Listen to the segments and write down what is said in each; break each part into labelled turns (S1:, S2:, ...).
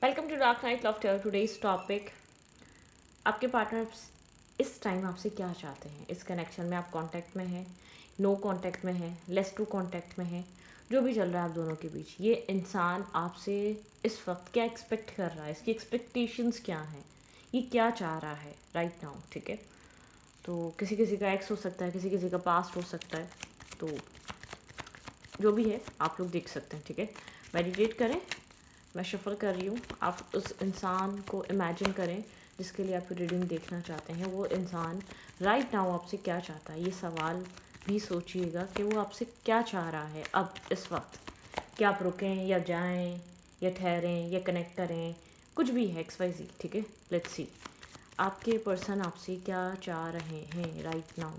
S1: Welcome to dark night laughter. Today's topic, आपके partner इस time आपसे क्या चाहते हैं। इस कनेक्शन में आप कांटेक्ट में हैं, नो कांटेक्ट में हैं, लेस टू कांटेक्ट में हैं, जो भी चल रहा है आप दोनों के बीच, ये इंसान आपसे इस वक्त क्या एक्सपेक्ट कर रहा है, इसकी एक्सपेक्टेशंस क्या हैं, ये क्या चाह रहा है राइट नाउ। ठीक है, तो किसी किसी का एक्स हो सकता है, किसी किसी का पास्ट हो सकता है, तो जो भी है आप लोग देख सकते हैं। ठीक है, मेडिटेट करें, मैं शफल कर रही हूँ। आप उस इंसान को इमेजिन करें जिसके लिए आप रीडिंग देखना चाहते हैं। वो इंसान राइट नाउ आपसे क्या चाहता है, ये सवाल भी सोचिएगा कि वो आपसे क्या चाह रहा है अब इस वक्त। क्या आप रुकें या जाएं या ठहरें या कनेक्ट करें, कुछ भी है, एक्स वाई जी। ठीक है, लेट्स सी आपके पर्सन आपसे क्या चाह रहे हैं राइट नाउ।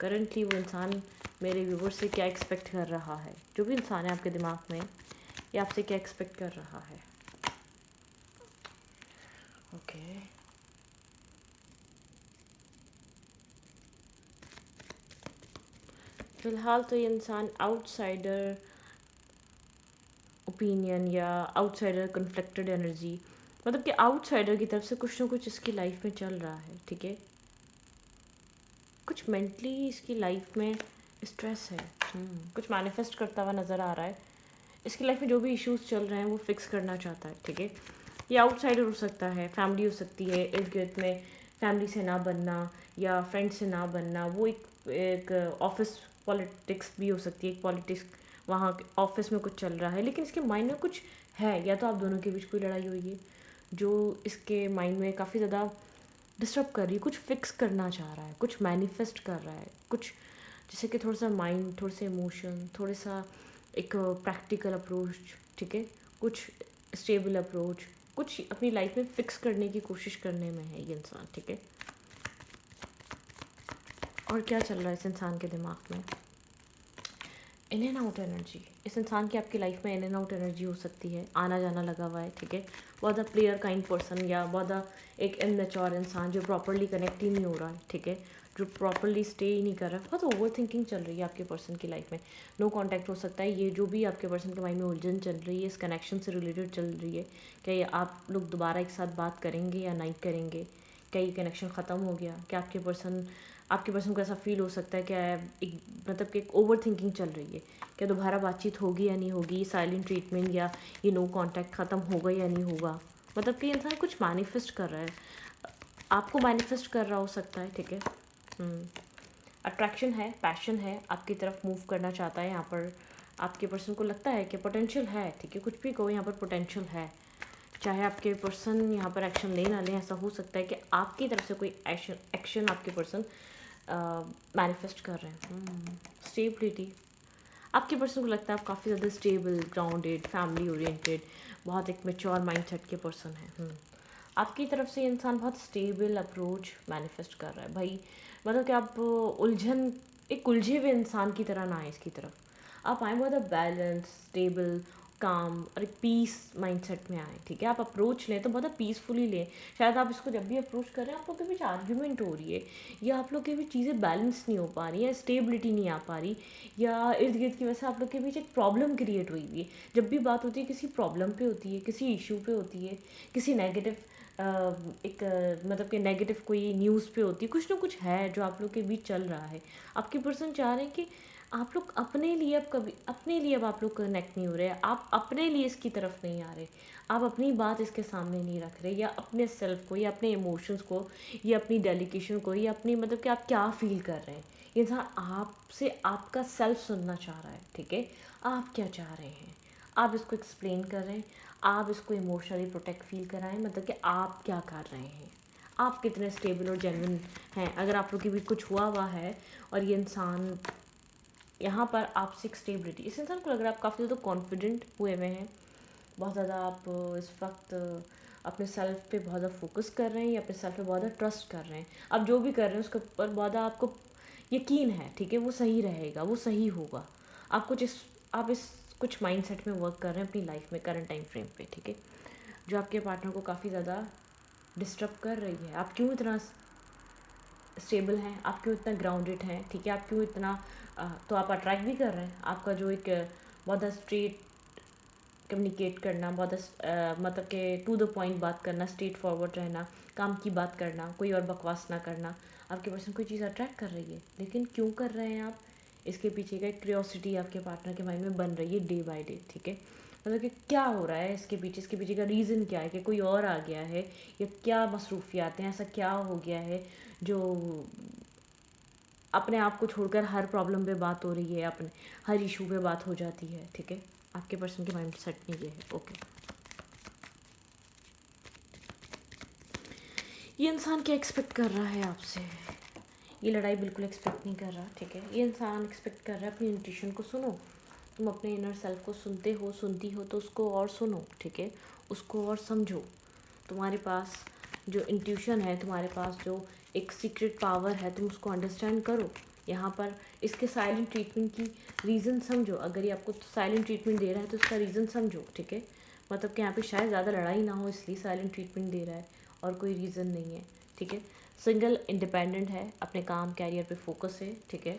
S1: करंटली वो इंसान मेरे व्यूवर से क्या एक्सपेक्ट कर रहा है, जो भी इंसान है आपके दिमाग में, ये आपसे क्या एक्सपेक्ट कर रहा है। ओके, फ़िलहाल तो ये इंसान आउटसाइडर ओपिनियन या आउटसाइडर कन्फ्लिक्टेड एनर्जी, मतलब कि आउटसाइडर की तरफ से कुछ ना कुछ इसकी लाइफ में चल रहा है। ठीक है, कुछ मेंटली इसकी लाइफ में स्ट्रेस है। कुछ मैनिफेस्ट करता हुआ नज़र आ रहा है। इसकी लाइफ में जो भी इश्यूज चल रहे हैं वो फिक्स करना चाहता है। ठीक है, ये आउटसाइडर हो सकता है, फैमिली हो सकती है, इर्द गिर्द में फैमिली से ना बनना या फ्रेंड से ना बनना, वो एक ऑफिस पॉलिटिक्स भी हो सकती है। एक पॉलिटिक्स वहाँ ऑफिस में कुछ चल रहा है, लेकिन इसके माइंड में कुछ है, या तो आप दोनों के बीच कोई लड़ाई हुई है जो इसके माइंड में काफ़ी ज़्यादा डिस्टर्ब कर रही है। कुछ फिक्स करना चाह रहा है, कुछ मैनिफेस्ट कर रहा है, कुछ जैसे कि थोड़ा सा माइंड, थोड़े से इमोशन, थोड़ा सा एक प्रैक्टिकल अप्रोच। ठीक है, कुछ स्टेबल अप्रोच, कुछ अपनी लाइफ में फिक्स करने की कोशिश करने में है ये इंसान। ठीक है, और क्या चल रहा है इस इंसान के दिमाग में। इन एंड आउट एनर्जी, इस इंसान की आपकी लाइफ में इन एंड आउट एनर्जी हो सकती है, आना जाना लगा हुआ है। ठीक है, बहुत अ प्लेयर काइंड पर्सन या बहुत एक इनमेच्योर इंसान जो प्रॉपरली कनेक्ट ही नहीं हो रहा है। ठीक है, जो प्रॉपरली स्टे ही नहीं कर रहा है, बहुत ओवर थिंकिंग चल रही है आपके पर्सन की लाइफ में। नो कांटेक्ट हो सकता है, ये जो भी आपके पर्सन के माइंड में उलझन चल रही है इस कनेक्शन से रिलेटेड चल रही है। क्या ये आप लोग दोबारा एक साथ बात करेंगे या नहीं करेंगे, क्या ये कनेक्शन ख़त्म हो गया, क्या आपके पर्सन को ऐसा फील हो सकता है, क्या एक मतलब कि एक ओवर थिंकिंग चल रही है, क्या दोबारा बातचीत होगी या नहीं होगी, साइलेंट ट्रीटमेंट या ये नो कांटेक्ट ख़त्म होगा या नहीं होगा। मतलब कि इंसान कुछ मैनिफेस्ट कर रहा है, आपको मैनिफेस्ट कर रहा हो सकता है। ठीक है, अट्रैक्शन है, पैशन है, आपकी तरफ मूव करना चाहता है। यहाँ पर आपके पर्सन को लगता है कि पोटेंशियल है। ठीक है, कुछ भी कहो, यहाँ पर पोटेंशियल है। चाहे आपके पर्सन यहाँ पर एक्शन ले ना लें, ऐसा हो सकता है कि आपकी तरफ से कोई एक्शन आपके पर्सन मैनिफेस्ट कर रहे हैं। स्टेबिलिटी, आपके पर्सन को लगता है आप काफ़ी ज़्यादा स्टेबल, ग्राउंडेड, फैमिली ओरिएंटेड, बहुत एक मेच्योर माइंडसेट के पर्सन हैं। आपकी तरफ से इंसान बहुत स्टेबल अप्रोच मैनिफेस्ट कर रहा है भाई। मतलब कि आप उलझन, एक उलझे हुए इंसान की तरह ना आए इसकी तरफ, आप आए बहुत बैलेंस, स्टेबल, काम और एक पीस माइंडसेट में आए। ठीक है, आप अप्रोच लें तो बहुत पीसफुली लें। शायद आप इसको जब भी अप्रोच कर रहे हैं आप लोग के बीच आर्ग्यूमेंट हो रही है, या आप लोग के बीच चीज़ें बैलेंस नहीं हो पा रही, या स्टेबिलिटी नहीं आ पा रही, या इर्द गिर्द की वजह से आप लोग के बीच एक प्रॉब्लम क्रिएट हुई हुई है। जब भी बात होती है किसी प्रॉब्लम पे होती है, किसी इशू पे होती है, किसी नेगेटिव मतलब कि नेगेटिव कोई न्यूज़ पे होती है, कुछ ना कुछ है जो आप लोग के बीच चल रहा है। आपके पर्सन चाह रहे हैं कि आप लोग अपने लिए अब आप लोग कनेक्ट नहीं हो रहे, आप अपने लिए इसकी तरफ नहीं आ रहे, आप अपनी बात इसके सामने नहीं रख रहे, या अपने सेल्फ को, या अपने इमोशंस को, या अपनी डेलिकेशन को, या अपनी मतलब कि आप क्या फील कर रहे हैं। ये इंसान आपसे आपका सेल्फ सुनना चाह रहा है। ठीक है, आप क्या चाह रहे हैं, आप इसको एक्सप्लेन कर रहे हैं, आप इसको इमोशनली प्रोटेक्ट फील कराएं, मतलब कि आप क्या कर रहे हैं, आप कितने स्टेबल और जेन्युइन हैं। अगर आप लोग के भी कुछ हुआ है और ये इंसान यहाँ पर आपसे एक स्टेबिलिटी, इस इंसान को लग रहा है आप काफ़ी ज़्यादा कॉन्फिडेंट हुए हुए हैं, बहुत ज़्यादा आप इस वक्त अपने सेल्फ पे बहुत ज़्यादा फोकस कर रहे हैं, या अपने सेल्फ पे बहुत ज़्यादा ट्रस्ट कर रहे हैं। आप जो भी कर रहे हैं उसके ऊपर बहुत ज़्यादा आपको यकीन है। ठीक है, वो सही रहेगा, वो सही होगा। आप इस कुछ माइंडसेट में वर्क कर रहे हैं अपनी लाइफ में करंट टाइम फ्रेम पे। ठीक है, जो आपके पार्टनर को काफ़ी ज़्यादा डिस्टर्ब कर रही है। आप क्यों इतना स्टेबल हैं, आप क्यों इतना ग्राउंडेड हैं। ठीक है, आप क्यों इतना तो आप अट्रैक्ट भी कर रहे हैं। आपका जो एक बहुत स्ट्रेट कम्युनिकेट करना, बहुत मतलब कि टू द पॉइंट बात करना, स्ट्रेट फॉरवर्ड रहना, काम की बात करना, कोई और बकवास ना करना। आपके पर्सन कोई चीज़ अट्रैक्ट कर रही है, लेकिन क्यों कर रहे हैं आप, इसके पीछे का एक क्यूरियोसिटी आपके पार्टनर के माइंड में बन रही है डे बाय डे, ठीक है। मतलब कि क्या हो रहा है इसके पीछे का रीज़न क्या है, कि कोई और आ गया है या क्या मसरूफियात हैं, ऐसा क्या हो गया है जो अपने आप को छोड़कर हर प्रॉब्लम पे बात हो रही है, अपने हर इशू पे बात हो जाती है, ठीक है। आपके पर्सन के माइंड सेट में ये है, ओके। ये इंसान क्या एक्सपेक्ट कर रहा है आपसे, ये लड़ाई बिल्कुल एक्सपेक्ट नहीं कर रहा, ठीक है। ये इंसान एक्सपेक्ट कर रहा है अपनी इंट्यूशन को सुनो। तुम अपने इनर सेल्फ को सुनते हो, सुनती हो, तो उसको और सुनो, ठीक है। उसको और समझो। तुम्हारे पास जो इंट्यूशन है, तुम्हारे पास जो एक सीक्रेट पावर है, तुम उसको अंडरस्टैंड करो। यहाँ पर इसके साइलेंट ट्रीटमेंट की रीज़न समझो। अगर ये आपको साइलेंट ट्रीटमेंट दे रहा है तो उसका रीज़न समझो, ठीक है। मतलब कि यहाँ पे शायद ज़्यादा लड़ाई ना हो, इसलिए साइलेंट ट्रीटमेंट दे रहा है, और कोई रीज़न नहीं है, ठीक है। सिंगल, इंडिपेंडेंट है, अपने काम कैरियर पे फोकस है, ठीक है।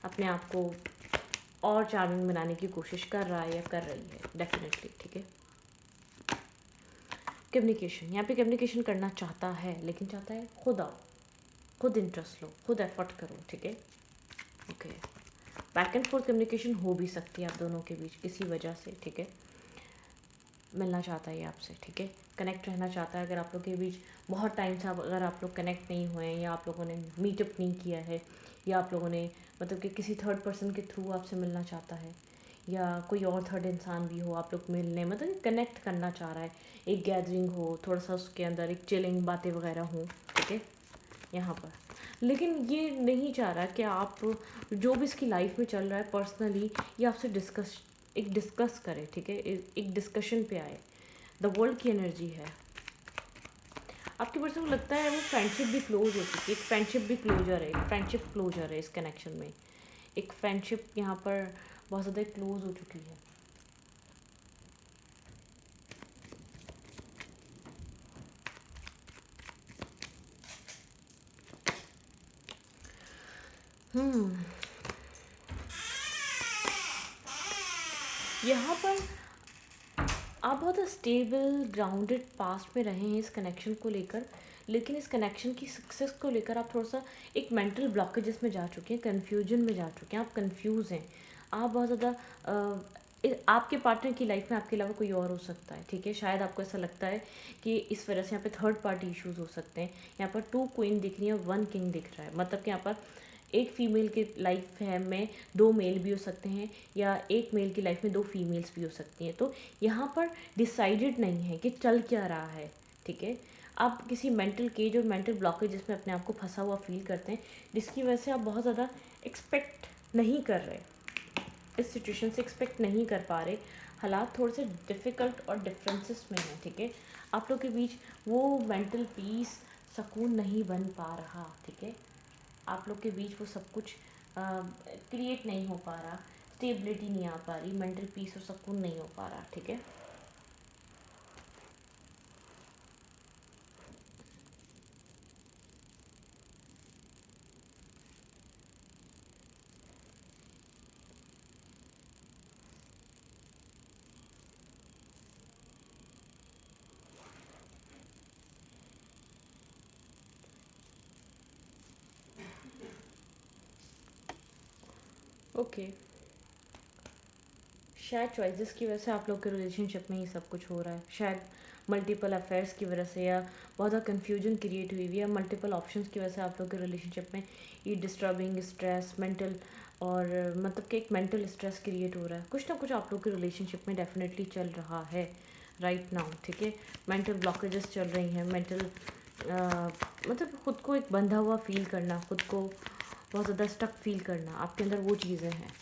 S1: अपने आप को और चार्मिंग बनाने की कोशिश कर रहा है या कर रही है, डेफिनेटली, ठीक है। कम्युनिकेशन, यहाँ पे कम्युनिकेशन करना चाहता है, लेकिन चाहता है खुद आओ, खुद इंटरेस्ट लो, खुद एफर्ट करो, ठीक है, okay. Back and fourth communication हो भी सकती है आप दोनों के बीच किसी वजह से, ठीक है। मिलना चाहता है आपसे, ठीक है। कनेक्ट रहना चाहता है। अगर आप लोग के बीच बहुत टाइम से अगर आप लोग कनेक्ट नहीं हुए हैं, या आप लोगों ने मीटअप नहीं किया है, या आप लोगों ने मतलब कि किसी थर्ड पर्सन के थ्रू आपसे मिलना चाहता है, या कोई और थर्ड इंसान भी हो, आप लोग मिलने मतलब कनेक्ट करना चाह रहा है, एक गैदरिंग हो, थोड़ा सा उसके अंदर एक चिलिंग बातें वगैरह हो, ठीक है, यहाँ पर। लेकिन ये नहीं चाह रहा कि आप जो भी इसकी लाइफ में चल रहा है पर्सनली, ये आपसे डिस्कस करे, ठीक है, एक डिस्कशन पे आए। द वर्ल्ड की एनर्जी है। आपके पर्सन को लगता है वो फ्रेंडशिप भी क्लोज हो चुकी है, एक फ्रेंडशिप भी क्लोजर है, एक फ्रेंडशिप क्लोजर है इस कनेक्शन में, एक फ्रेंडशिप यहाँ पर बहुत ज़्यादा क्लोज हो चुकी है। यहाँ पर आप बहुत स्टेबल ग्राउंडेड पास्ट में रहे हैं इस कनेक्शन को लेकर, लेकिन इस कनेक्शन की सक्सेस को लेकर आप थोड़ा सा एक मेंटल ब्लॉकेजेस में जा चुके हैं, कन्फ्यूजन में जा चुके हैं, आप कंफ्यूज हैं। आप बहुत ज़्यादा आपके पार्टनर की लाइफ में आपके अलावा कोई और हो सकता है, ठीक है। शायद आपको ऐसा लगता है कि इस वजह से यहाँ पे थर्ड पार्टी इश्यूज हो सकते हैं। यहाँ पर 2 क्वीन दिख रही है, 1 किंग दिख रहा है, मतलब कि यहाँ पर एक फ़ीमेल की लाइफ है में 2 मेल भी हो सकते हैं, या एक मेल की लाइफ में 2 फीमेल्स भी हो सकती हैं। तो यहाँ पर डिसाइडेड नहीं है कि चल क्या रहा है, ठीक है। आप किसी मेंटल केज और मेंटल ब्लॉकेज जिसमें अपने आप को फंसा हुआ फील करते हैं, जिसकी वजह से आप बहुत ज़्यादा एक्सपेक्ट नहीं कर रहे, इस सिचुएशन से एक्सपेक्ट नहीं कर पा रहे। हालात थोड़े से डिफ़िकल्ट और डिफरेंसेस में हैं, ठीक है। आप लोग के बीच वो मेंटल पीस, सुकून नहीं बन पा रहा, ठीक है। आप लोग के बीच वो सब कुछ क्रिएट नहीं हो पा रहा, स्टेबिलिटी नहीं आ पा रही, मेंटल पीस और सुकून नहीं हो पा रहा, ठीक है। ओके, शायद चॉइसेस की वजह से आप लोग के रिलेशनशिप में ही सब कुछ हो रहा है, शायद मल्टीपल अफेयर्स की वजह से, या बहुत ज़्यादा कन्फ्यूजन क्रिएट हुई हुई है, मल्टीपल ऑप्शंस की वजह से आप लोग के रिलेशनशिप में ये डिस्टर्बिंग स्ट्रेस, मेंटल और मतलब कि एक मेंटल स्ट्रेस क्रिएट हो रहा है। कुछ ना कुछ आप लोग के रिलेशनशिप में डेफिनेटली चल रहा है राइट नाउ, ठीक है। मेंटल ब्लॉकेजेस चल रही हैं, मेंटल मतलब खुद को एक बंधा हुआ फील करना, खुद को बहुत ज़्यादा स्टक फील करना, आपके अंदर वो चीज़ें हैं।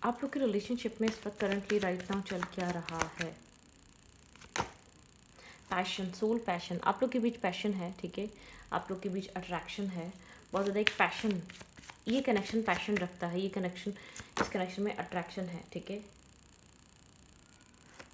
S1: आप लोग के रिलेशनशिप में इस वक्त करंटली राइट नाउ चल क्या रहा है। पैशन, सोल पैशन, आप लोग के बीच पैशन है, ठीक है। आप लोग के बीच अट्रैक्शन है, बहुत ज़्यादा एक पैशन, ये कनेक्शन पैशन रखता है, ये कनेक्शन, इस कनेक्शन में अट्रैक्शन है, ठीक है।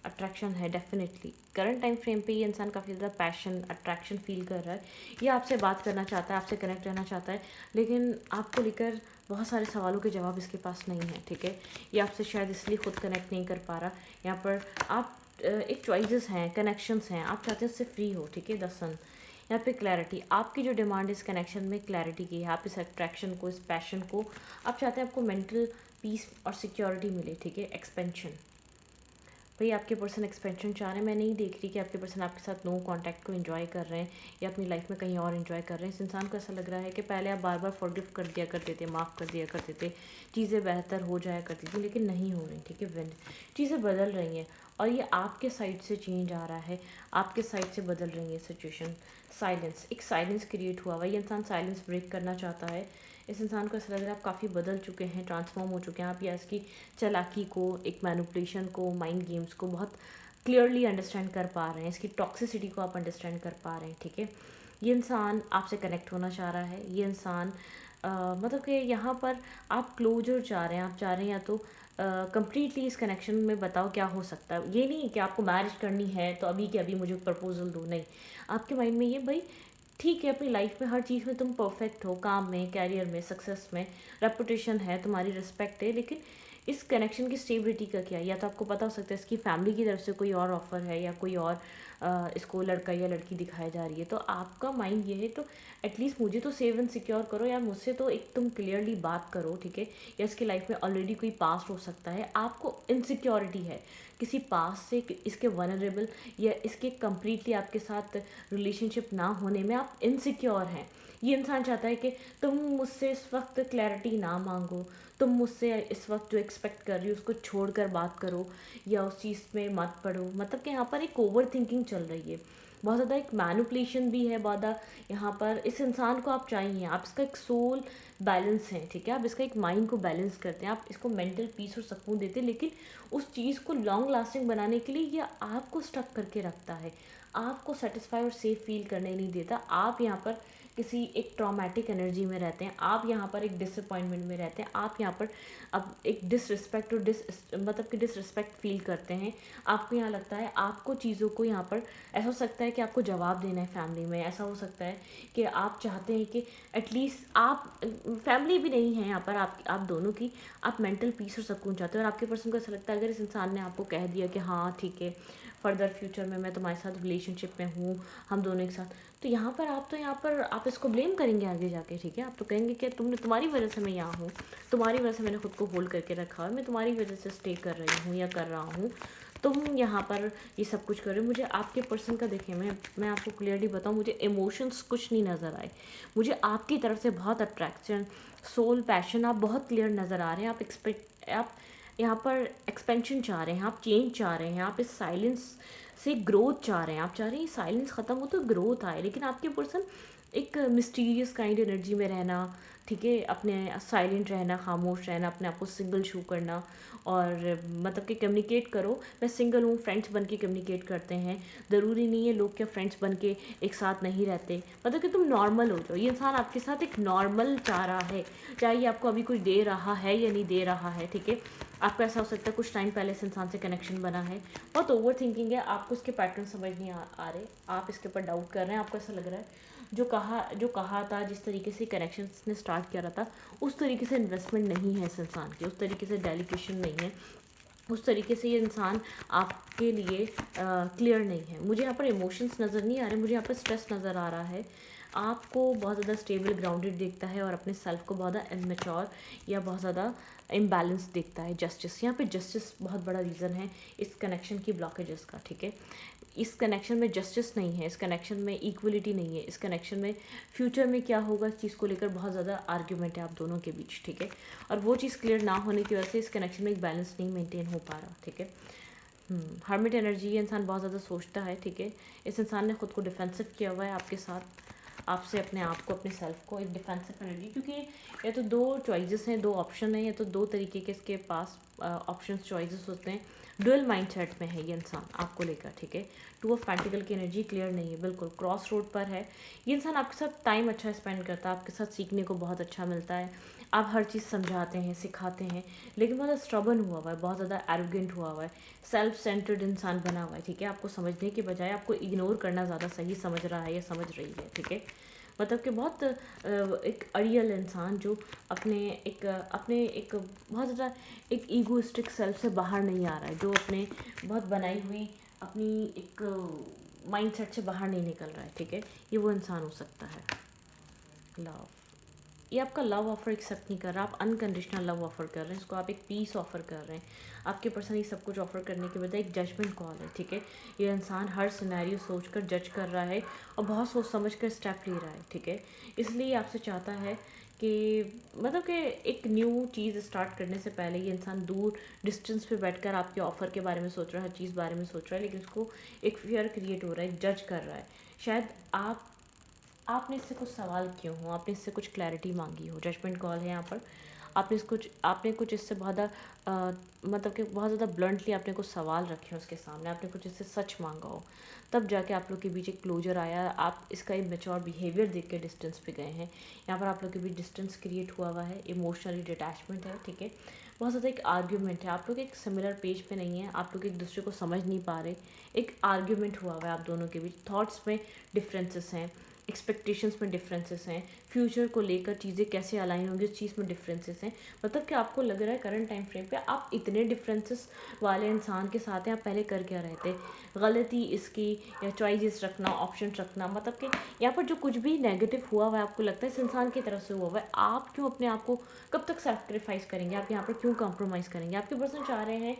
S1: अट्रैक्शन है डेफिनेटली। करंट टाइम फ्रेम पे ये इंसान काफ़ी ज़्यादा पैशन अट्रैक्शन फील कर रहा है। ये आपसे बात करना चाहता है, आपसे कनेक्ट रहना चाहता है, लेकिन आपको लेकर बहुत सारे सवालों के जवाब इसके पास नहीं है, ठीक है। ये आपसे शायद इसलिए खुद कनेक्ट नहीं कर पा रहा। यहाँ पर आप एक चॉइसेस हैं, कनेक्शंस हैं, आप चाहते हैं उससे फ्री हो, ठीक है। द सन यहाँ पे क्लैरिटी, आपकी जो डिमांड इस कनेक्शन में क्लैरिटी की है, आप इस अट्रैक्शन को, इस पैशन को आप चाहते हैं, आपको मेंटल पीस और सिक्योरिटी मिले, ठीक है। एक्सपेंशन, भाई आपके पर्सन एक्सपेंशन चाह रहे हैं। मैं नहीं देख रही कि आपके पर्सन आपके साथ नो कांटेक्ट को एंजॉय कर रहे हैं या अपनी लाइफ में कहीं और एंजॉय कर रहे हैं। इस इंसान को ऐसा लग रहा है कि पहले आप बार बार फॉरगिव कर दिया करते थे, माफ़ कर दिया करते थे, चीज़ें बेहतर हो जाया करती थी, लेकिन नहीं हो रही, ठीक है। विंड, चीज़ें बदल रही हैं और ये आपके साइड से चेंज आ रहा है, आपके साइड से बदल रही है सिचुएशन। साइलेंस, एक साइलेंस क्रिएट हुआ हुआ, ये इंसान साइलेंस ब्रेक करना चाहता है। इस इंसान को ऐसा लग रहा है आप काफ़ी बदल चुके हैं, ट्रांसफॉर्म हो चुके हैं आप, या इसकी चालाकी को, एक मैनिपुलेशन को, माइंड गेम्स को बहुत क्लियरली अंडरस्टैंड कर पा रहे हैं, इसकी टॉक्सिसिटी को आप अंडरस्टैंड कर पा रहे हैं, ठीक है। ये इंसान आपसे कनेक्ट होना चाह रहा है। ये इंसान मतलब कि यहाँ पर आप क्लोजर चाह रहे हैं, आप चाह रहे हैं या तो कंप्लीटली इस कनेक्शन में बताओ क्या हो सकता है। ये नहीं कि आपको मैरिज करनी है तो अभी के अभी मुझे प्रपोजल दो, नहीं। आपके माइंड में ये, भाई ठीक है, अपनी लाइफ में हर चीज़ में तुम परफेक्ट हो, काम में, कैरियर में, सक्सेस में, रेपुटेशन है, तुम्हारी रिस्पेक्ट है, लेकिन इस कनेक्शन की स्टेबिलिटी का क्या। या तो आपको पता हो सकता है इसकी फैमिली की तरफ से कोई और ऑफ़र है या कोई और इसको लड़का या लड़की दिखाई जा रही है, तो आपका माइंड ये है तो एटलीस्ट मुझे तो सेव एंड सिक्योर करो यार, मुझसे तो एक तुम क्लियरली बात करो, ठीक है। या इसकी लाइफ में ऑलरेडी कोई पास्ट हो सकता है, आपको इनसिक्योरिटी है किसी पास्ट से, इसके वनरेबल या इसके कम्प्लीटली आपके साथ रिलेशनशिप ना होने में आप इनसिक्योर हैं। ये इंसान चाहता है कि तुम मुझसे इस वक्त क्लैरिटी ना मांगो, तुम मुझसे इस वक्त जो एक्सपेक्ट कर रही हो उसको छोड़कर बात करो या उस चीज़ में मत पड़ो। मतलब कि यहाँ पर एक ओवर थिंकिंग चल रही है, बहुत ज़्यादा एक मैनिपुलेशन भी है, बहुत ज़्यादा यहाँ पर इस इंसान को आप चाहिए, आप इसका एक सोल बैलेंस है, ठीक है। आप इसका एक माइंड को बैलेंस करते हैं, आप इसको मेंटल पीस और सुकून देते हैं, लेकिन उस चीज़ को लॉन्ग लास्टिंग बनाने के लिए ये आपको स्टक करके रखता है, आपको सेटिस्फाई और सेफ फील करने नहीं देता। आप यहाँ पर किसी एक ट्रॉमेटिक एनर्जी में रहते हैं, आप यहाँ पर एक डिसअपॉइंटमेंट में रहते हैं, आप यहाँ पर अब एक डिसरिस्पेक्ट और मतलब कि डिसरिस्पेक्ट फील करते हैं। आपको यहाँ लगता है आपको चीज़ों को यहाँ पर ऐसा हो सकता है कि आपको जवाब देना है फैमिली में, ऐसा हो सकता है कि आप चाहते हैं कि एटलीस्ट आप, फैमिली भी नहीं है यहाँ पर आप दोनों की, आप मेंटल पीस और सुकून चाहते हो। और आपके पर्सन को ऐसा लगता है अगर इस इंसान ने आपको कह दिया कि हाँ ठीक है, फर्दर फ्यूचर में मैं तुम्हारे साथ रिलेशनशिप में हूँ, हम दोनों एक साथ, तो यहाँ पर आप इसको ब्लेम करेंगे आगे जाके, ठीक है। आप तो कहेंगे कि तुम्हारी वजह से मैं यहाँ हूँ, तुम्हारी वजह से मैंने खुद को होल्ड करके रखा है, मैं तुम्हारी वजह से स्टे कर रही हूँ या कर रहा हूँ, तुम यहाँ पर ये सब कुछ कर रहे हो। मुझे आपके पर्सन का देखिए, मैं आपको क्लियरली बताऊँ, मुझे इमोशंस कुछ नहीं नज़र आए, मुझे आपकी तरफ से बहुत अट्रैक्शन, सोल, पैशन आप बहुत क्लियर नज़र आ रहे हैं। आप यहाँ पर एक्सपेंशन चाह रहे हैं, आप चेंज चाह रहे हैं, आप इस साइलेंस से ग्रोथ चाह रहे हैं, आप चाह रहे हैं साइलेंस ख़त्म हो तो ग्रोथ आए। लेकिन आपके पर्सन एक मिस्टीरियस काइंड एनर्जी में रहना, ठीक है, अपने साइलेंट रहना, खामोश रहना, अपने आप को सिंगल शो करना, और मतलब कि कम्युनिकेट करो, मैं सिंगल हूँ, फ्रेंड्स बन के कम्युनिकेट करते हैं। ज़रूरी नहीं है लोग क्या फ्रेंड्स बन के एक साथ नहीं रहते, मतलब कि तुम नॉर्मल हो जाओ। ये इंसान आपके साथ एक नॉर्मल चाह रहा है, चाहे ये आपको अभी कुछ दे रहा है या नहीं दे रहा है, ठीक है। आपको ऐसा हो सकता है कुछ टाइम पहले इस इंसान से कनेक्शन बना है, बहुत ओवर थिंकिंग है, आपको इसके पैटर्न समझ नहीं आ रहे, आप इसके ऊपर डाउट कर रहे हैं, आपको ऐसा लग रहा है जो कहा था, जिस तरीके से कनेक्शन ने स्टार्ट किया था, उस तरीके से इन्वेस्टमेंट नहीं है इस इंसान की, उस तरीके से डेडिकेशन नहीं है, उस तरीके से ये इंसान आपके लिए क्लियर नहीं है। मुझे यहाँ पर इमोशंस नज़र नहीं आ रहे, मुझे यहाँ पर स्ट्रेस नज़र आ रहा है। आपको बहुत ज़्यादा स्टेबल ग्राउंडेड देखता है और अपने सेल्फ को बहुत ज़्यादा इमेच्योर या बहुत ज़्यादा इम्बैलेंस देखता है। जस्टिस, यहाँ पे जस्टिस बहुत बड़ा रीज़न है इस कनेक्शन की ब्लॉकेजेस का, ठीक है। इस कनेक्शन में जस्टिस नहीं है, इस कनेक्शन में इक्वलिटी नहीं है, इस कनेक्शन में फ्यूचर में क्या होगा इस चीज़ को लेकर बहुत ज़्यादा आर्ग्यूमेंट है आप दोनों के बीच, ठीक है। और वो चीज़ क्लियर ना होने की वजह से इस कनेक्शन में एक बैलेंस नहीं मेंटेन हो पा रहा, ठीक है। हर्मिट एनर्जी, ये इंसान बहुत ज़्यादा सोचता है, ठीक है। इस इंसान ने खुद को डिफेंसिव किया हुआ है आपके साथ, आपसे, अपने आप को, अपने सेल्फ को, एक डिफेंसिव एनर्जी, क्योंकि या तो दो चॉइसेस हैं, दो ऑप्शन हैं, या तो दो तरीके के इसके पास ऑप्शंस चॉइसेस होते हैं। डुअल माइंडसेट में है ये इंसान आपको लेकर, ठीक है। टू ऑफ पेंटिकल की एनर्जी क्लियर नहीं है, बिल्कुल क्रॉस रोड पर है। ये इंसान आपके साथ टाइम अच्छा स्पेंड करता है, आपके साथ सीखने को बहुत अच्छा मिलता है, आप हर चीज़ समझाते हैं, सिखाते हैं, लेकिन बहुत ज़्यादा स्टबर्न हुआ हुआ है, बहुत ज़्यादा एरोगेंट हुआ हुआ है, सेल्फ सेंटर्ड इंसान बना हुआ है, ठीक है। आपको समझने के बजाय आपको इग्नोर करना ज़्यादा सही समझ रहा है या समझ रही है, ठीक है। मतलब कि बहुत एक अड़ियल इंसान जो अपने एक बहुत ज़्यादा एक ईगोइस्टिक सेल्फ से बाहर नहीं आ रहा है, जो अपने बहुत बनाई हुई अपनी एक माइंडसेट से बाहर नहीं निकल रहा है, ठीक है। ये वो इंसान हो सकता है। लव, ये आपका लव ऑफर एक्सेप्ट नहीं कर रहा, आप अनकंडीशनल लव ऑफर कर रहे हैं, इसको आप एक पीस ऑफर कर रहे हैं। आपके पर्सन ये सब कुछ ऑफर करने के बजाय एक जजमेंट कॉल है, ठीक है। ये इंसान हर सिनेरियो सोचकर जज कर रहा है और बहुत सोच समझ कर स्टेप ले रहा है, ठीक है। इसलिए आपसे चाहता है कि मतलब कि एक न्यू चीज़ स्टार्ट करने से पहले ये इंसान दूर डिस्टेंस पे बैठकर आपके ऑफ़र के बारे में सोच रहा है, हर चीज़ बारे में सोच रहा है, लेकिन उसको एक फियर क्रिएट हो रहा है, जज कर रहा है। शायद आपने इससे कुछ सवाल किए हो, आपने इससे कुछ क्लैरिटी मांगी हो, जजमेंट कॉल है यहाँ पर। आपने कुछ इससे बहुत मतलब कि बहुत ज़्यादा ब्लंटली आपने कुछ सवाल रखे हो उसके सामने, आपने कुछ इससे सच मांगा हो, तब जाके आप लोग के बीच एक क्लोजर आया। आप इसका इमेच्योर बिहेवियर देख के डिस्टेंस पे गए हैं। यहाँ पर आप लोग के बीच डिस्टेंस क्रिएट हुआ हुआ है, इमोशनली डिटैचमेंट है, ठीक है। बहुत ज़्यादा एक आर्ग्यूमेंट है, आप लोग एक सिमिलर पेज पे नहीं है, आप लोग एक दूसरे को समझ नहीं पा रहे। एक आर्ग्यूमेंट हुआ हुआ है आप दोनों के बीच, थॉट्स में डिफरेंसेस हैं, एक्सपेक्टेशंस में डिफरेंसेस हैं, फ्यूचर को लेकर चीज़ें कैसे अलाइन होंगी उस चीज़ में डिफरेंसेस हैं। मतलब कि आपको लग रहा है करंट टाइम फ्रेम पे आप इतने डिफरेंसेस वाले इंसान के साथ हैं, आप पहले कर क्या रहे थे। गलती इसकी या चॉइसेस रखना, ऑप्शन रखना, मतलब कि यहाँ पर जो कुछ भी नेगेटिव हुआ हुआ है आपको लगता है इस इंसान की तरफ से हुआ हुआ है। आप क्यों अपने आप को कब तक सेक्रीफाइस करेंगे, आप यहाँ पर क्यों कॉम्प्रोमाइज़ करेंगे। आपके पर्सन चाह रहे हैं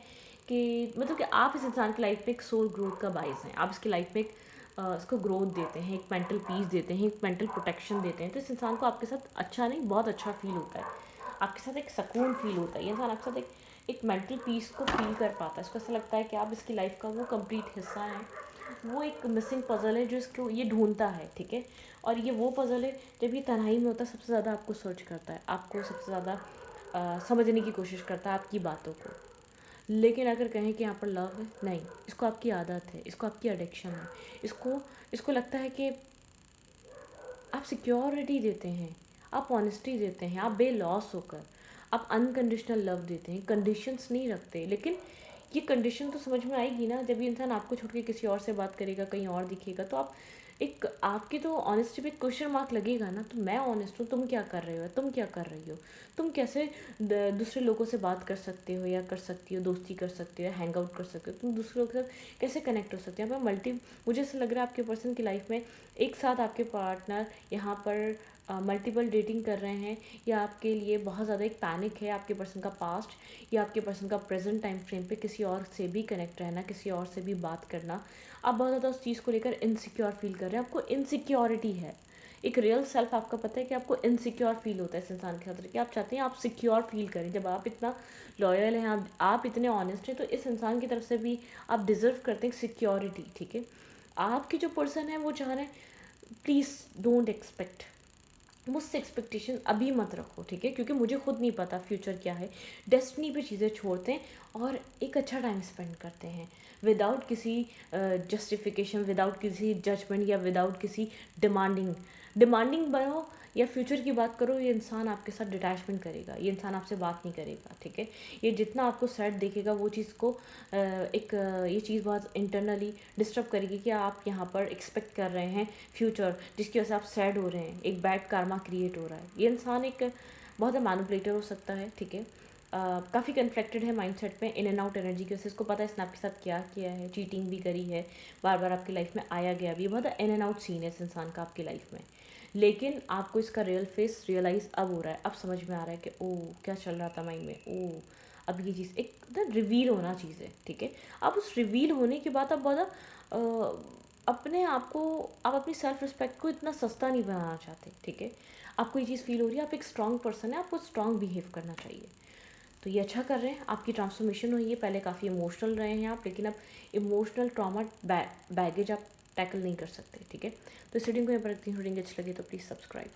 S1: कि मतलब कि आप इस इंसान की लाइफ में एक सोल ग्रोथ का बाइस हैं, आप इसकी लाइफ में एक इसको ग्रोथ देते हैं, एक मेंटल पीस देते हैं, एक मेंटल प्रोटेक्शन देते हैं। तो इस इंसान को आपके साथ अच्छा नहीं बहुत अच्छा फील होता है, आपके साथ एक सुकून फील होता है। ये इंसान आपके साथ एक मेंटल पीस को फील कर पाता है, इसको ऐसा लगता है कि आप इसकी लाइफ का वो कंप्लीट हिस्सा हैं, वो एक मिसिंग पज़ल है जो इसको ये ढूंढता है, ठीक है। और ये वो पज़ल है जब ये तन्हाई में होता है सबसे ज़्यादा आपको सर्च करता है, आपको सबसे ज़्यादा समझने की कोशिश करता है आपकी बातों को। लेकिन अगर कहें कि यहाँ पर लव है, नहीं, इसको आपकी आदत है, इसको आपकी एडिक्शन है, इसको इसको लगता है कि आप सिक्योरिटी देते हैं, आप ऑनेस्टी देते हैं, आप बेलॉस होकर आप अनकंडीशनल लव देते हैं, कंडीशंस नहीं रखते। लेकिन ये कंडीशन तो समझ में आएगी ना जब ये इंसान आपको छोड़ के किसी और से बात करेगा, कहीं और दिखेगा, तो आप एक आपकी तो ऑनेस्टी पे क्वेश्चन मार्क लगेगा ना। तो मैं ऑनेस्ट हूँ, तुम क्या कर रहे हो, तुम क्या कर रही हो, तुम कैसे दूसरे लोगों से बात कर सकते हो या कर सकती हो, दोस्ती कर सकते हो या हैंग आउट कर सकते हो, तुम दूसरे लोगों के साथ कैसे कनेक्ट हो सकते हो। यहाँ पर मुझे ऐसा लग रहा है आपके पर्सन की लाइफ में एक साथ आपके पार्टनर यहाँ पर मल्टीपल डेटिंग कर रहे हैं, या आपके लिए बहुत ज़्यादा एक पैनिक है आपके पर्सन का पास्ट या आपके पर्सन का प्रेजेंट टाइम फ्रेम पे किसी और से भी कनेक्ट रहना, किसी और से भी बात करना। आप बहुत ज़्यादा उस चीज़ को लेकर इनसिक्योर फील कर रहे हैं, आपको इनसिक्योरिटी है। एक रियल सेल्फ आपका पता है कि आपको इनसिक्योर फील होता है इस इंसान के साथ, कि आप चाहते हैं आप सिक्योर फील करें। जब आप इतना लॉयल हैं, आप इतने ऑनेस्ट हैं, तो इस इंसान की तरफ से भी आप डिज़र्व करते हैं सिक्योरिटी, ठीक है। आपकी जो पर्सन है वो चाह रहे हैं प्लीज़ डोंट एक्सपेक्ट, मुझसे एक्सपेक्टेशन अभी मत रखो, ठीक है, क्योंकि मुझे खुद नहीं पता फ्यूचर क्या है। डेस्टिनी पे चीज़ें छोड़ते हैं और एक अच्छा टाइम स्पेंड करते हैं विदाउट किसी जस्टिफिकेशन, विदाउट किसी जजमेंट या विदाउट किसी डिमांडिंग बनो या फ्यूचर की बात करो। ये इंसान आपके साथ डिटैचमेंट करेगा, ये इंसान आपसे बात नहीं करेगा, ठीक है। ये जितना आपको सैड देखेगा वो चीज़ को ये चीज़ बहुत इंटरनली डिस्टर्ब करेगी कि आप यहाँ पर एक्सपेक्ट कर रहे हैं फ्यूचर जिसकी वजह से आप सैड हो रहे हैं, एक बैड कारमा क्रिएट हो रहा है। ये इंसान एक बहुत मैनिपुलेटर हो सकता है, ठीक है। काफ़ी कन्फ्लिक्टेड है माइंडसेट पे, इन एंड आउट एनर्जी की वजह से। इसको पता है इसने आपके साथ क्या किया है, चीटिंग भी करी है, बार बार आपकी लाइफ में आया गया भी, बहुत इन एंड आउट सीन है इस इंसान का आपकी लाइफ में। लेकिन आपको इसका रियल फेस रियलाइज़ अब हो रहा है, अब समझ में आ रहा है कि ओह क्या चल रहा था माइंड में, ओह अब ये चीज़ एक ना रिवील होना चीज़ है, ठीक है। अब उस रिवील होने के बाद आप बहुत अपने आप को, आप अपनी सेल्फ रिस्पेक्ट को इतना सस्ता नहीं बनाना चाहते, ठीक है। आपको ये चीज़ फील हो रही है आप एक स्ट्रॉन्ग पर्सन है, आपको स्ट्रॉन्ग बिहेव करना चाहिए। तो ये अच्छा कर रहे हैं, आपकी ट्रांसफॉर्मेशन हुई है। पहले काफ़ी इमोशनल रहे हैं आप, लेकिन अब इमोशनल ट्रॉमा बैगेज आप टैकल नहीं कर सकते, ठीक है। तो इस रीडिंग को यहाँ पर रखती हूँ। रीडिंग अच्छी लगी तो प्लीज़ सब्सक्राइब।